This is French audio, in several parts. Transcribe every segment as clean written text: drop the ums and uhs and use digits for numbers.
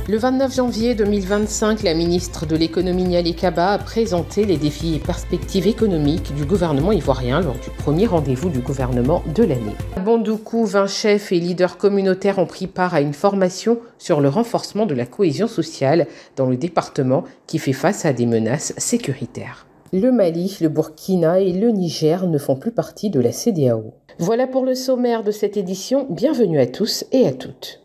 Le 29 janvier 2025, la ministre de l'économie Niali Kaba a présenté les défis et perspectives économiques du gouvernement ivoirien lors du premier rendez-vous du gouvernement de l'année. À Bondoukou, 20 chefs et leaders communautaires ont pris part à une formation sur le renforcement de la cohésion sociale dans le département qui fait face à des menaces sécuritaires. Le Mali, le Burkina et le Niger ne font plus partie de la CEDEAO. Voilà pour le sommaire de cette édition. Bienvenue à tous et à toutes.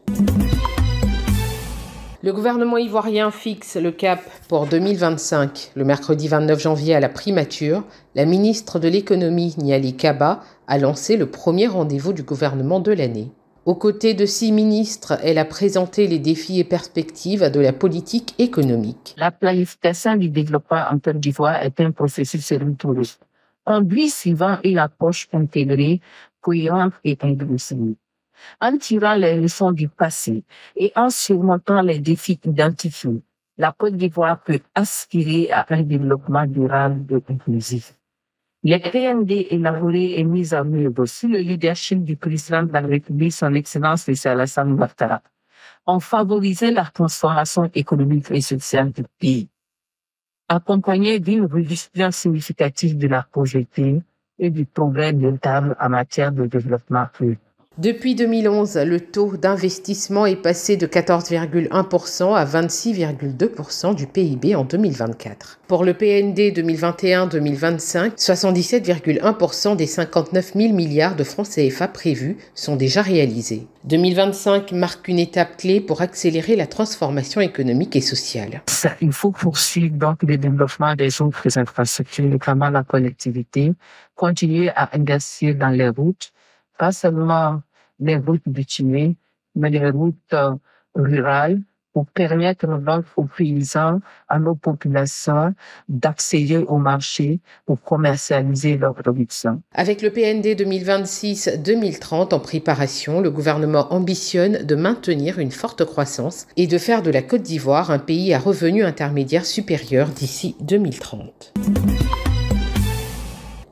Le gouvernement ivoirien fixe le cap pour 2025. Le mercredi 29 janvier à la primature, la ministre de l'économie Niali Kaba a lancé le premier rendez-vous du gouvernement de l'année. Aux côtés de 6 ministres, elle a présenté les défis et perspectives de la politique économique. La planification du développement en Côte d'Ivoire est un processus rigoureux. En lui suivant une approche intégrée, cohérente et inclusive. En tirant les leçons du passé et en surmontant les défis identifiés, la Côte d'Ivoire peut aspirer à un développement durable et inclusif. Les PND élaborés et mis en œuvre sous le leadership du président de la République, son Excellence M. Alassane Ouattara, ont favorisé la transformation économique et sociale du pays, accompagnée d'une réduction significative de la pauvreté et du progrès notable en matière de développement rural. Depuis 2011, le taux d'investissement est passé de 14,1% à 26,2% du PIB en 2024. Pour le PND 2021-2025, 77,1% des 59 000 milliards de francs CFA prévus sont déjà réalisés. 2025 marque une étape clé pour accélérer la transformation économique et sociale. Il faut poursuivre donc le développement des autres infrastructures, notamment la connectivité, continuer à investir dans les routes, pas seulement les routes bituminées, mais les routes rurales pour permettre donc aux paysans, à nos populations d'accéder au marché pour commercialiser leurs productions. Avec le PND 2026-2030 en préparation, le gouvernement ambitionne de maintenir une forte croissance et de faire de la Côte d'Ivoire un pays à revenus intermédiaires supérieurs d'ici 2030.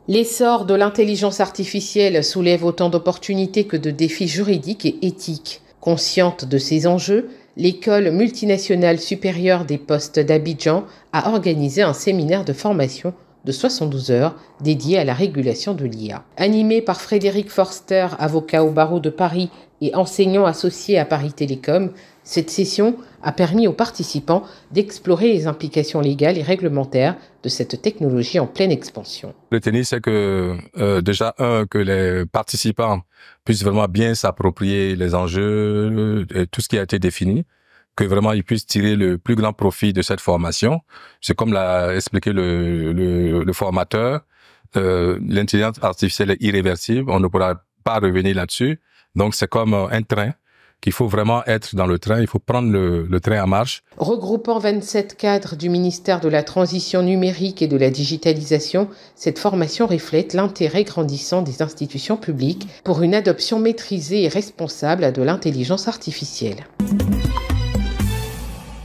L'essor de l'intelligence artificielle soulève autant d'opportunités que de défis juridiques et éthiques. Consciente de ces enjeux, l'École multinationale supérieure des postes d'Abidjan a organisé un séminaire de formation de 72 heures dédié à la régulation de l'IA. Animé par Frédéric Forster, avocat au barreau de Paris et enseignant associé à Paris Télécom, cette session a permis aux participants d'explorer les implications légales et réglementaires de cette technologie en pleine expansion. Le tennis, c'est que que les participants puissent vraiment bien s'approprier les enjeux et tout ce qui a été défini, que vraiment ils puissent tirer le plus grand profit de cette formation. C'est comme l'a expliqué le formateur, l'intelligence artificielle est irréversible, on ne pourra pas revenir là-dessus. Donc c'est comme un train. Qu'il faut vraiment être dans le train, il faut prendre le train en marche. Regroupant 27 cadres du ministère de la Transition numérique et de la digitalisation, cette formation reflète l'intérêt grandissant des institutions publiques pour une adoption maîtrisée et responsable de l'intelligence artificielle.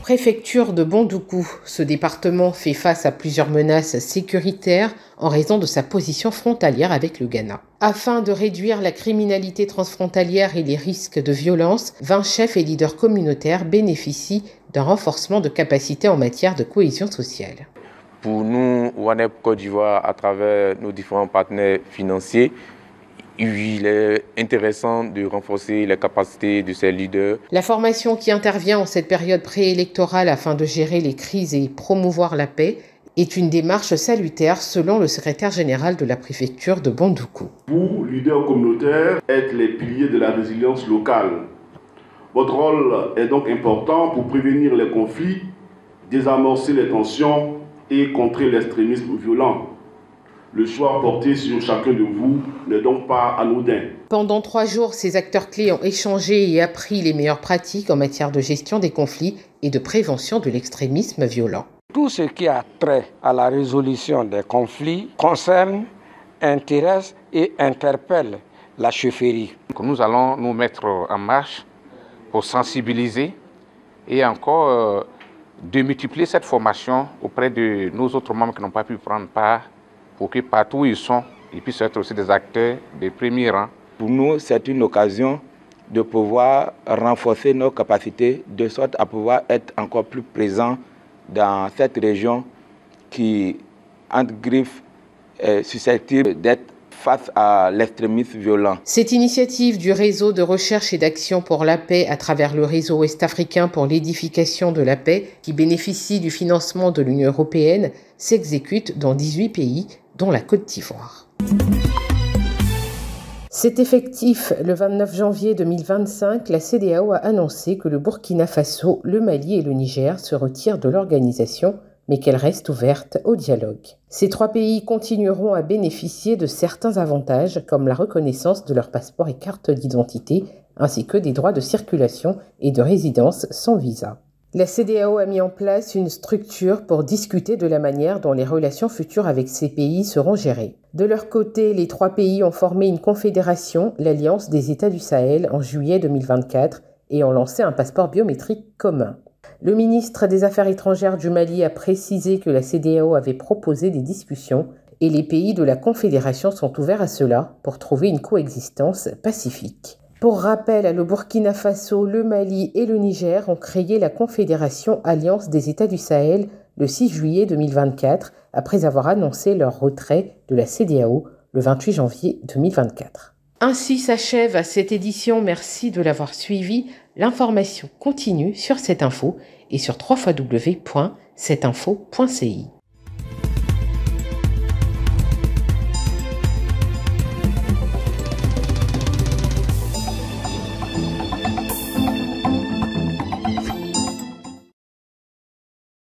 Préfecture de Bondoukou. Ce département fait face à plusieurs menaces sécuritaires en raison de sa position frontalière avec le Ghana. Afin de réduire la criminalité transfrontalière et les risques de violence, 20 chefs et leaders communautaires bénéficient d'un renforcement de capacités en matière de cohésion sociale. Pour nous, ONEP Côte d'Ivoire, à travers nos différents partenaires financiers, il est intéressant de renforcer les capacités de ces leaders. La formation qui intervient en cette période préélectorale afin de gérer les crises et promouvoir la paix est une démarche salutaire selon le secrétaire général de la préfecture de Bondoukou. Vous, leaders communautaires, êtes les piliers de la résilience locale. Votre rôle est donc important pour prévenir les conflits, désamorcer les tensions et contrer l'extrémisme violent. Le choix porté sur chacun de vous n'est donc pas anodin. Pendant 3 jours, ces acteurs clés ont échangé et appris les meilleures pratiques en matière de gestion des conflits et de prévention de l'extrémisme violent. Tout ce qui a trait à la résolution des conflits concerne, intéresse et interpelle la chefferie. Nous allons nous mettre en marche pour sensibiliser et encore de multiplier cette formation auprès de nos autres membres qui n'ont pas pu prendre part, pour que partout où ils sont, ils puissent être aussi des acteurs de premier rang. Pour nous, c'est une occasion de pouvoir renforcer nos capacités de sorte à pouvoir être encore plus présents dans cette région qui, entre griffes, est susceptible d'être face à l'extrémisme violent. Cette initiative du réseau de recherche et d'action pour la paix à travers le réseau ouest-africain pour l'édification de la paix, qui bénéficie du financement de l'Union européenne, s'exécute dans 18 pays, dont la Côte d'Ivoire. C'est effectif. Le 29 janvier 2025, la CEDEAO a annoncé que le Burkina Faso, le Mali et le Niger se retirent de l'organisation, mais qu'elle reste ouverte au dialogue. Ces 3 pays continueront à bénéficier de certains avantages, comme la reconnaissance de leur passeport et carte d'identité, ainsi que des droits de circulation et de résidence sans visa. La CEDEAO a mis en place une structure pour discuter de la manière dont les relations futures avec ces pays seront gérées. De leur côté, les 3 pays ont formé une confédération, l'Alliance des États du Sahel, en juillet 2024 et ont lancé un passeport biométrique commun. Le ministre des Affaires étrangères du Mali a précisé que la CEDEAO avait proposé des discussions et les pays de la Confédération sont ouverts à cela pour trouver une coexistence pacifique. Pour rappel, le Burkina Faso, le Mali et le Niger ont créé la Confédération Alliance des États du Sahel le 6 juillet 2024 après avoir annoncé leur retrait de la CEDEAO le 28 janvier 2024. Ainsi s'achève cette édition. Merci de l'avoir suivi. L'information continue sur cette info et sur www.cetinfo.ci.